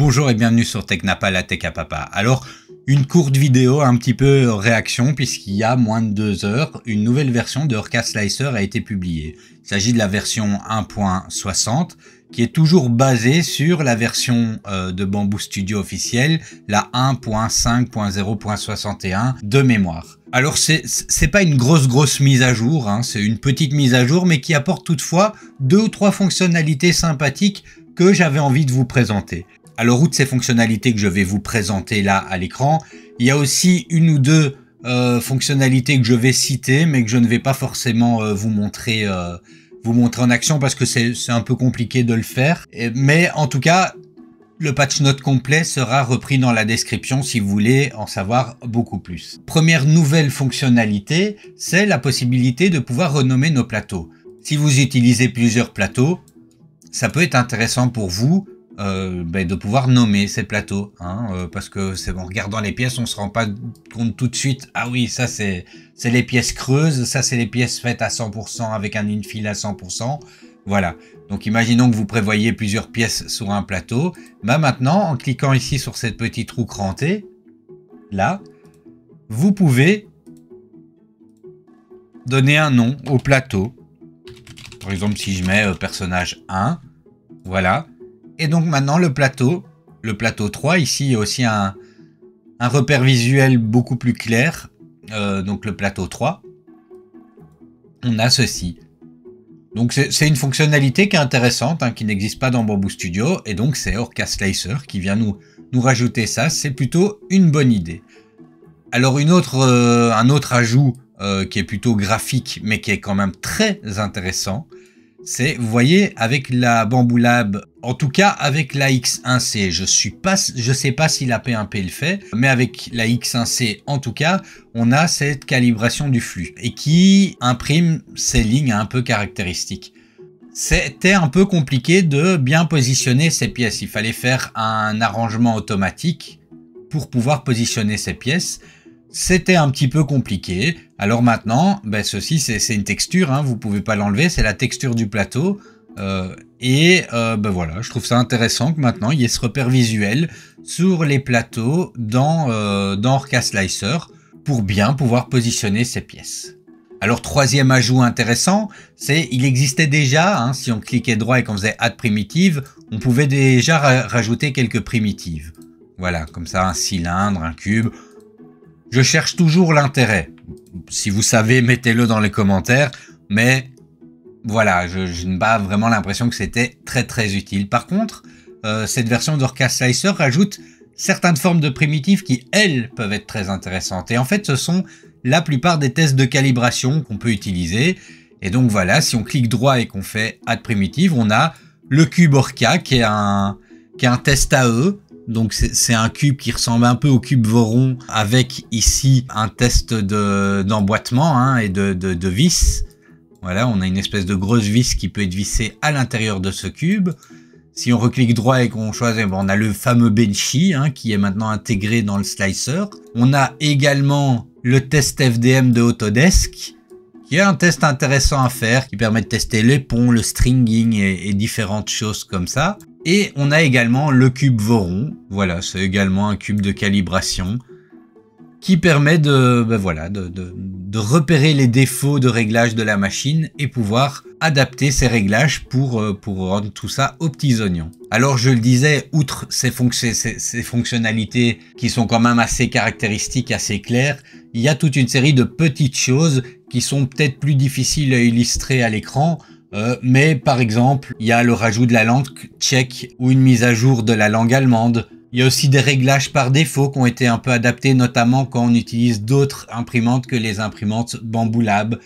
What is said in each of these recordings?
Bonjour et bienvenue sur Technapa, la Tech à Papa. Alors, une courte vidéo, un petit peu réaction, puisqu'il y a moins de 2 heures, une nouvelle version de Orca Slicer a été publiée. Il s'agit de la version 1.60, qui est toujours basée sur la version de Bamboo Studio officielle, la 1.5.0.61 de mémoire. Alors, c'est pas une grosse mise à jour, hein, c'est une petite mise à jour, mais qui apporte toutefois 2 ou 3 fonctionnalités sympathiques que j'avais envie de vous présenter. Alors, outre ces fonctionnalités que je vais vous présenter là à l'écran, il y a aussi une ou deux fonctionnalités que je vais citer, mais que je ne vais pas forcément vous montrer en action parce que c'est un peu compliqué de le faire. Mais en tout cas, le patch note complet sera repris dans la description si vous voulez en savoir beaucoup plus. Première nouvelle fonctionnalité, c'est la possibilité de pouvoir renommer nos plateaux. Si vous utilisez plusieurs plateaux, ça peut être intéressant pour vous de pouvoir nommer ces plateaux, hein, parce que c'est en regardant les pièces, on se rend pas compte tout de suite. Ah oui, ça c'est les pièces creuses, ça c'est les pièces faites à 100% avec un infill à 100%. Voilà. Donc imaginons que vous prévoyez plusieurs pièces sur un plateau. Bah maintenant, en cliquant ici sur cette petite roue crantée, là, vous pouvez donner un nom au plateau. Par exemple, si je mets personnage 1, voilà. Et donc maintenant le plateau 3, ici il y a aussi un repère visuel beaucoup plus clair. Donc le plateau 3, on a ceci. Donc c'est une fonctionnalité qui est intéressante, hein, qui n'existe pas dans Bamboo Studio. Et donc c'est Orca Slicer qui vient nous rajouter ça. C'est plutôt une bonne idée. Alors un autre ajout qui est plutôt graphique, mais qui est quand même très intéressant, c'est, vous voyez, avec la Bamboo Lab, en tout cas avec la X1C, je sais pas si la P1P le fait, mais avec la X1C en tout cas, on a cette calibration du flux et qui imprime ces lignes un peu caractéristiques. C'était un peu compliqué de bien positionner ces pièces, il fallait faire un arrangement automatique pour pouvoir positionner ces pièces. C'était un petit peu compliqué. Alors maintenant, ceci c'est une texture, hein, vous pouvez pas l'enlever, c'est la texture du plateau. Voilà, je trouve ça intéressant que maintenant il y ait ce repère visuel sur les plateaux dans Orca Slicer pour bien pouvoir positionner ces pièces. Alors troisième ajout intéressant, c'est il existait déjà, hein, si on cliquait droit et qu'on faisait Add Primitive, on pouvait déjà rajouter quelques primitives. Voilà, comme ça un cylindre, un cube. Je cherche toujours l'intérêt. Si vous savez, mettez-le dans les commentaires. Mais voilà, je n'ai pas vraiment l'impression que c'était très utile. Par contre, cette version d'Orca Slicer rajoute certaines formes de primitives qui, elles, peuvent être très intéressantes. Et en fait, ce sont la plupart des tests de calibration qu'on peut utiliser. Et donc voilà, si on clique droit et qu'on fait Add Primitive, on a le cube Orca qui est un test AE. Donc c'est un cube qui ressemble un peu au cube Voron avec ici un test d'emboîtement, hein, et de vis. Voilà, on a une espèce de grosse vis qui peut être vissée à l'intérieur de ce cube. Si on reclique droit et qu'on choisit, on a le fameux Benchy, hein, qui est maintenant intégré dans le slicer. On a également le test FDM de Autodesk, qui est un test intéressant à faire, qui permet de tester les ponts, le stringing et différentes choses comme ça. Et on a également le cube Voron, voilà, c'est également un cube de calibration qui permet de repérer les défauts de réglage de la machine et pouvoir adapter ces réglages pour rendre tout ça aux petits oignons. Alors je le disais, outre ces fonctionnalités qui sont quand même assez caractéristiques, assez claires, il y a toute une série de petites choses qui sont peut-être plus difficiles à illustrer à l'écran. Mais par exemple, il y a le rajout de la langue tchèque ou une mise à jour de la langue allemande. Il y a aussi des réglages par défaut qui ont été un peu adaptés, notamment quand on utilise d'autres imprimantes que les imprimantes Bamboo Lab.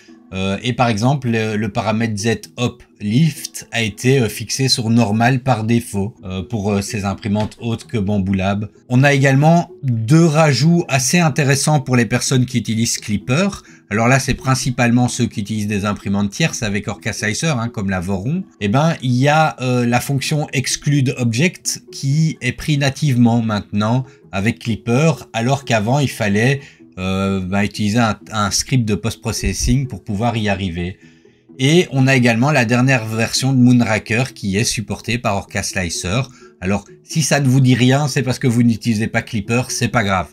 Et par exemple, le paramètre Z-Hop Lift a été fixé sur normal par défaut pour ces imprimantes autres que Bamboo Lab. On a également 2 rajouts assez intéressants pour les personnes qui utilisent Clipper. Alors là, c'est principalement ceux qui utilisent des imprimantes tierces avec Orca Slicer, hein, comme la Voron. Et il y a la fonction Exclude Object qui est pris nativement maintenant avec Clipper, alors qu'avant, il fallait utiliser un script de post-processing pour pouvoir y arriver. Et on a également la dernière version de Moonraker qui est supportée par Orca Slicer. Alors, si ça ne vous dit rien, c'est parce que vous n'utilisez pas Clipper, c'est pas grave.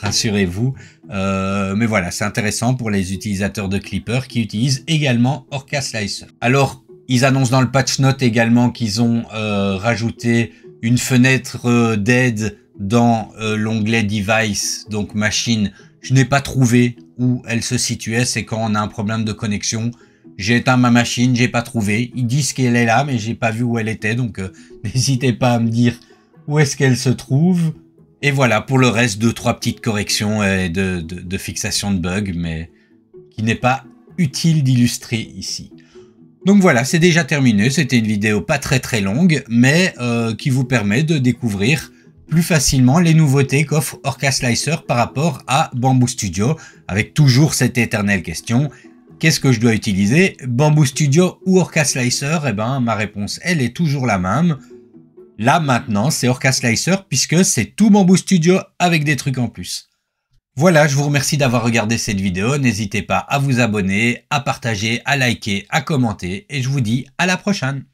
Rassurez-vous. Mais voilà, c'est intéressant pour les utilisateurs de Clipper qui utilisent également Orca Slicer. Alors, ils annoncent dans le patch note également qu'ils ont rajouté une fenêtre d'aide dans l'onglet Device, donc machine. Je n'ai pas trouvé où elle se situait, c'est quand on a un problème de connexion. J'ai éteint ma machine, j'ai pas trouvé. Ils disent qu'elle est là, mais j'ai pas vu où elle était, donc n'hésitez pas à me dire où est-ce qu'elle se trouve. Et voilà, pour le reste, 2-3 petites corrections et de fixation de bugs, mais qui n'est pas utile d'illustrer ici. Donc voilà, c'est déjà terminé. C'était une vidéo pas très longue, mais qui vous permet de découvrir plus facilement les nouveautés qu'offre Orca Slicer par rapport à Bamboo Studio, avec toujours cette éternelle question. Qu'est-ce que je dois utiliser, Bamboo Studio ou Orca Slicer? Eh ben, ma réponse, elle est toujours la même. Là, maintenant, c'est Orca Slicer puisque c'est tout Bamboo Studio avec des trucs en plus. Voilà, je vous remercie d'avoir regardé cette vidéo. N'hésitez pas à vous abonner, à partager, à liker, à commenter et je vous dis à la prochaine.